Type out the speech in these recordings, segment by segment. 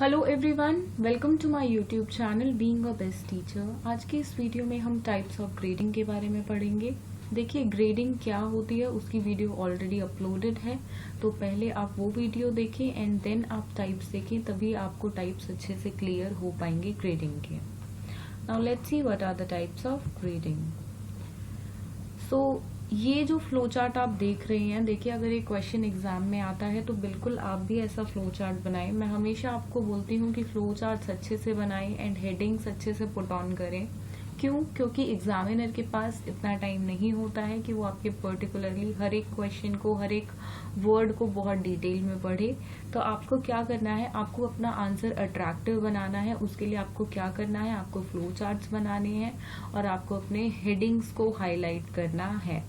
Hello everyone, welcome to my YouTube channel being a best teacher. आज के इस video में हम टाइप्स ऑफ ग्रेडिंग के बारे में पढ़ेंगे। देखिए, ग्रेडिंग क्या होती है उसकी वीडियो ऑलरेडी अपलोडेड है, तो पहले आप वो वीडियो देखें एंड देन आप टाइप्स देखें, तभी आपको टाइप्स अच्छे से क्लियर हो पाएंगे ग्रेडिंग के। Now let's see what are the types of grading. So ये जो फ्लो चार्ट आप देख रहे हैं, देखिए अगर एक क्वेश्चन एग्जाम में आता है तो बिल्कुल आप भी ऐसा फ्लो चार्ट बनाएं। मैं हमेशा आपको बोलती हूँ कि फ्लो चार्ट्स अच्छे से बनाएं एंड हेडिंग्स अच्छे से पुट ऑन करें। क्यों? क्योंकि एग्जामिनर के पास इतना टाइम नहीं होता है कि वो आपके पर्टिकुलरली हर एक क्वेश्चन को, हर एक वर्ड को बहुत डिटेल में पढ़े। तो आपको क्या करना है, आपको अपना आंसर अट्रैक्टिव बनाना है। उसके लिए आपको क्या करना है, आपको फ्लो चार्ट्स बनाने हैं और आपको अपने हेडिंग्स को हाईलाइट करना है।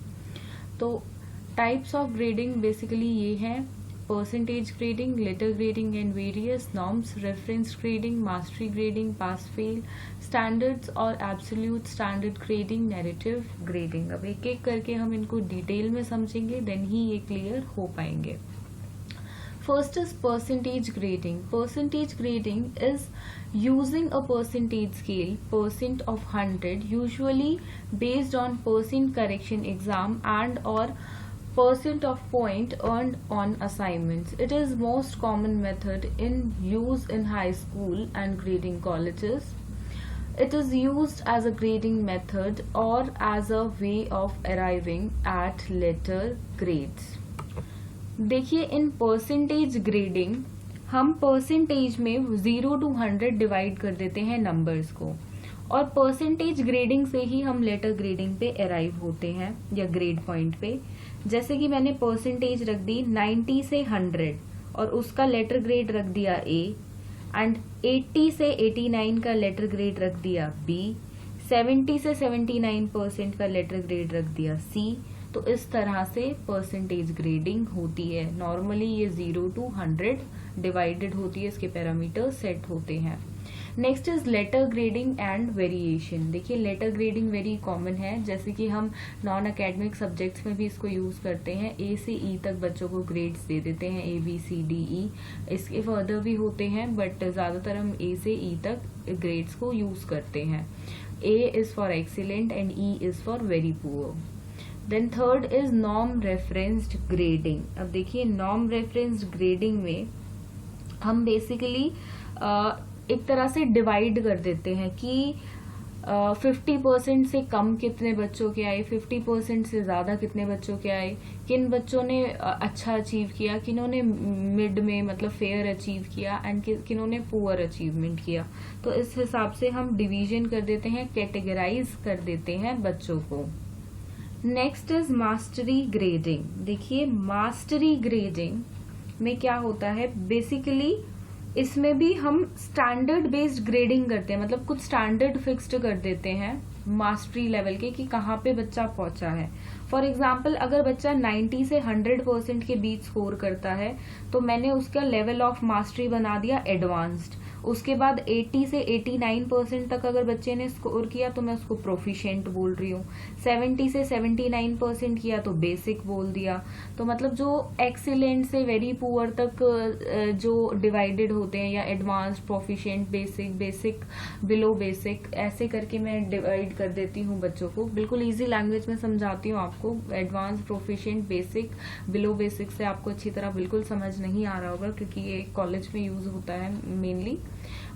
तो टाइप्स ऑफ ग्रेडिंग बेसिकली ये हैं: percentage grading, letter grading and various, norms, reference grading, mastery grading, pass fail, standards और absolute standard grading, narrative grading. अब एक एक करके हम इनको डिटेल में समझेंगे, देन ही ये क्लियर हो पाएंगे। First is percentage grading. Percentage grading is using a percentage scale, percent of 100, usually based on percent correction exam and or percent of point earned on assignments. It is most common method in use in high school and grading colleges. It is used as a grading method or as a way of arriving at letter grades. देखिए, in percentage grading हम percentage में 0 to 100 divide कर देते हैं numbers को, और percentage grading से ही हम लेटर ग्रेडिंग पे अराइव होते हैं या ग्रेड पॉइंट पे। जैसे कि मैंने परसेंटेज रख दी 90 से 100 और उसका लेटर ग्रेड रख दिया A, एंड 80 से 89 का लेटर ग्रेड रख दिया B, 70 से 79% का लेटर ग्रेड रख दिया C। तो इस तरह से परसेंटेज ग्रेडिंग होती है। नॉर्मली ये 0 to 100 डिवाइडेड होती है, इसके पैरामीटर सेट होते हैं। Next is letter grading and variation. देखिए, लेटर ग्रेडिंग वेरी कॉमन है, जैसे कि हम नॉन अकेडमिक सब्जेक्ट्स में भी इसको यूज करते हैं। A से E तक बच्चों को ग्रेड्स दे देते हैं, A B C D E। इसके फर्दर भी होते हैं, बट ज्यादातर हम A से E तक ग्रेड्स को यूज करते हैं। A is for excellent and E is for very poor. Then third is norm referenced grading. अब देखिए, नॉर्म रेफरेंस्ड ग्रेडिंग में हम बेसिकली एक तरह से डिवाइड कर देते हैं कि 50% से कम कितने बच्चों के आए, 50% से ज्यादा कितने बच्चों के आए, किन बच्चों ने अच्छा अचीव किया, किन्होंने मिड में मतलब फेयर अचीव किया एंड किन्होंने पुअर अचीवमेंट किया। तो इस हिसाब से हम डिवीजन कर देते हैं, कैटेगराइज कर देते हैं बच्चों को। Next is mastery grading. देखिए, मास्टरी ग्रेडिंग में क्या होता है, बेसिकली इसमें भी हम स्टैंडर्ड बेस्ड ग्रेडिंग करते हैं, मतलब कुछ स्टैंडर्ड फिक्स्ड कर देते हैं मास्टरी लेवल के कि कहाँ पे बच्चा पहुंचा है। फॉर एग्जाम्पल, अगर बच्चा 90 से 100% के बीच स्कोर करता है तो मैंने उसका लेवल ऑफ मास्टरी बना दिया एडवांस्ड। उसके बाद 80 से 89% तक अगर बच्चे ने स्कोर किया तो मैं उसको प्रोफिशिएंट बोल रही हूँ। 70 से 79% किया तो बेसिक बोल दिया। तो मतलब जो एक्सीलेंट से वेरी पुअर तक जो डिवाइडेड होते हैं, या advanced, proficient, basic, basic, below basic, ऐसे करके मैं डिवाइड कर देती हूँ बच्चों को। बिल्कुल इजी लैंग्वेज में समझाती हूँ आपको। Advance, proficient, basic, below basic से आपको अच्छी तरह बिल्कुल समझ नहीं आ रहा होगा, क्योंकि ये कॉलेज में यूज होता है मेनली।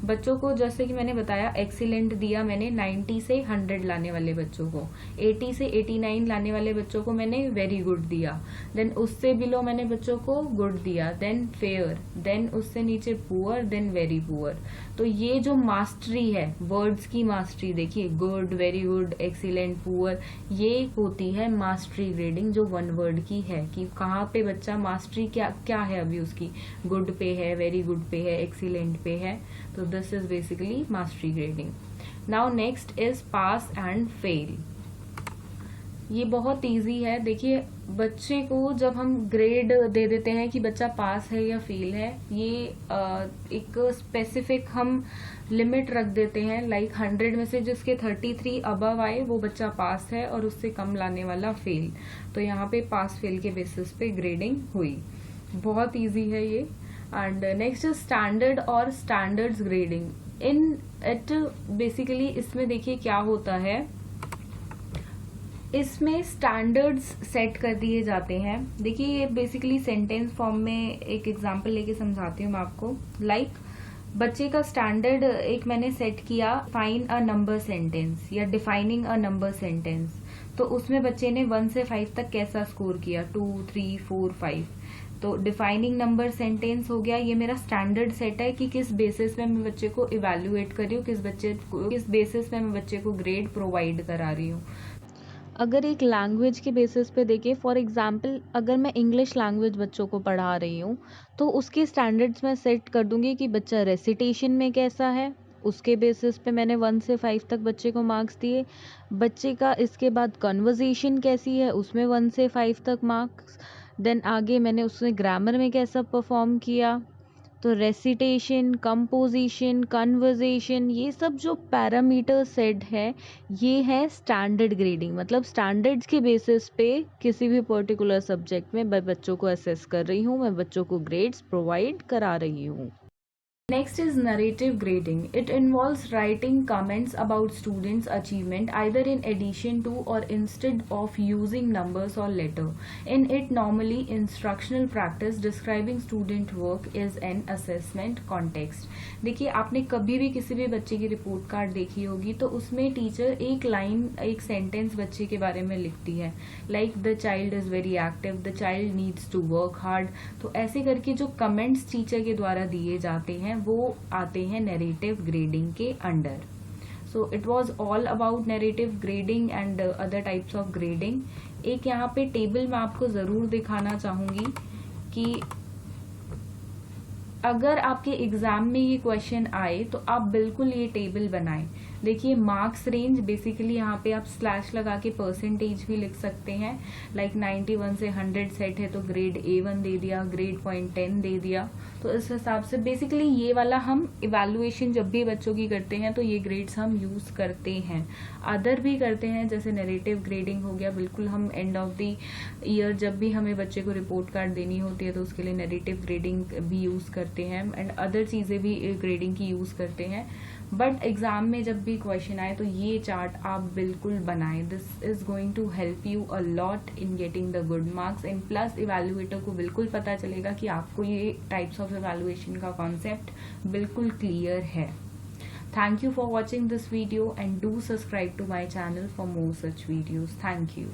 बच्चों को जैसे कि मैंने बताया, एक्सीलेंट दिया मैंने 90 से 100 लाने वाले बच्चों को, 80 से 89 लाने वाले बच्चों को मैंने वेरी गुड दिया, देन उससे बिलो मैंने बच्चों को गुड दिया, देन फेयर, देन उससे नीचे पुअर, देन वेरी पुअर। तो ये जो मास्टरी है, वर्ड्स की मास्टरी, देखिए good, very good, excellent, poor, ये होती है मास्टरी ग्रेडिंग जो वन वर्ड की है, कि कहाँ पे बच्चा मास्टरी क्या है अभी उसकी, गुड पे है, वेरी गुड पे है, एक्सीलेंट पे है। तो this is basically mastery grading. Now next is pass and fail. ये बहुत इजी है। देखिए, बच्चे को जब हम ग्रेड दे देते हैं कि बच्चा पास है या फेल है, ये एक स्पेसिफिक हम लिमिट रख देते हैं, लाइक 100 में से जिसके 33 अबव आए वो बच्चा पास है और उससे कम लाने वाला फेल। तो यहाँ पे पास फेल के बेसिस पे ग्रेडिंग हुई। बहुत इजी है ये। एंड नेक्स्ट इज स्टैंडर्ड और standards grading in it. Basically इसमें देखिए क्या होता है, इसमें स्टैंडर्ड्स सेट कर दिए जाते हैं। देखिए ये बेसिकली सेंटेंस फॉर्म में एक एग्जांपल लेके समझाती हूँ मैं आपको। लाइक बच्चे का स्टैंडर्ड एक मैंने सेट किया, फाइन अ नंबर सेंटेंस या डिफाइनिंग अ नंबर सेंटेंस, तो उसमें बच्चे ने 1 से 5 तक कैसा स्कोर किया, 2, 3, 4, 5। तो डिफाइनिंग नंबर सेंटेंस हो गया, ये मेरा स्टैंडर्ड सेट है कि किस बेसिस में मैं बच्चे को इवेल्युएट कर रही हूँ, किस बेसिस में मैं बच्चे को ग्रेड प्रोवाइड करा रही हूँ। अगर एक लैंग्वेज के बेसिस पे देखें, फॉर एग्जांपल अगर मैं इंग्लिश लैंग्वेज बच्चों को पढ़ा रही हूँ तो उसके स्टैंडर्ड्स मैं सेट कर दूंगी कि बच्चा रेसिटेशन में कैसा है, उसके बेसिस पे मैंने 1 से 5 तक बच्चे को मार्क्स दिए। बच्चे का इसके बाद कन्वर्सेशन कैसी है, उसमें 1 से 5 तक मार्क्स। देन आगे मैंने उसने ग्रामर में कैसा परफॉर्म किया, तो रेसिटेशन, कंपोजिशन, कन्वर्सेशन, ये सब जो पैरामीटर सेट है ये है स्टैंडर्ड ग्रेडिंग। मतलब स्टैंडर्ड्स के बेसिस पे किसी भी पर्टिकुलर सब्जेक्ट में मैं बच्चों को असेस कर रही हूँ, मैं बच्चों को ग्रेड्स प्रोवाइड करा रही हूँ। Next is narrative grading. It involves writing comments about students' achievement either in addition to or instead of using numbers or letter. In it, normally instructional practice describing student work is an assessment context. देखिए आपने कभी भी किसी भी बच्चे की report card देखी होगी तो उसमें टीचर एक लाइन, एक सेंटेंस बच्चे के बारे में लिखती है, like the child is very active, the child needs to work hard. तो ऐसे करके जो कमेंट्स टीचर के द्वारा दिए जाते हैं वो आते हैं नैरेटिव ग्रेडिंग के under. So it was all about narrative grading and other types of grading. एक यहाँ पे टेबल मैं आपको जरूर दिखाना चाहूंगी कि अगर आपके एग्जाम में ये क्वेश्चन आए तो आप बिल्कुल ये टेबल बनाएं। देखिए मार्क्स रेंज, बेसिकली यहाँ पे आप स्लैश लगा के परसेंटेज भी लिख सकते हैं। लाइक 91 से 100 सेट है तो ग्रेड A1 दे दिया, ग्रेड पॉइंट 10 दे दिया। तो इस हिसाब से बेसिकली ये वाला हम इवैल्यूएशन जब भी बच्चों की करते हैं तो ये ग्रेड्स हम यूज करते हैं। अदर भी करते हैं, जैसे नैरेटिव ग्रेडिंग हो गया, बिल्कुल हम एंड ऑफ द ईयर जब भी हमें बच्चे को रिपोर्ट कार्ड देनी होती है तो उसके लिए नैरेटिव ग्रेडिंग भी यूज करते हैं एंड अदर चीजें भी ग्रेडिंग की यूज करते हैं। बट एग्जाम में जब भी क्वेश्चन आए तो ये चार्ट आप बिल्कुल बनाएं। This is going to help you a lot in getting the good marks and plus evaluator को बिल्कुल पता चलेगा कि आपको ये टाइप्स ऑफ इवैल्यूएशन का कॉन्सेप्ट बिल्कुल क्लियर है। Thank you for watching this video and do subscribe to my channel for more such videos. Thank you.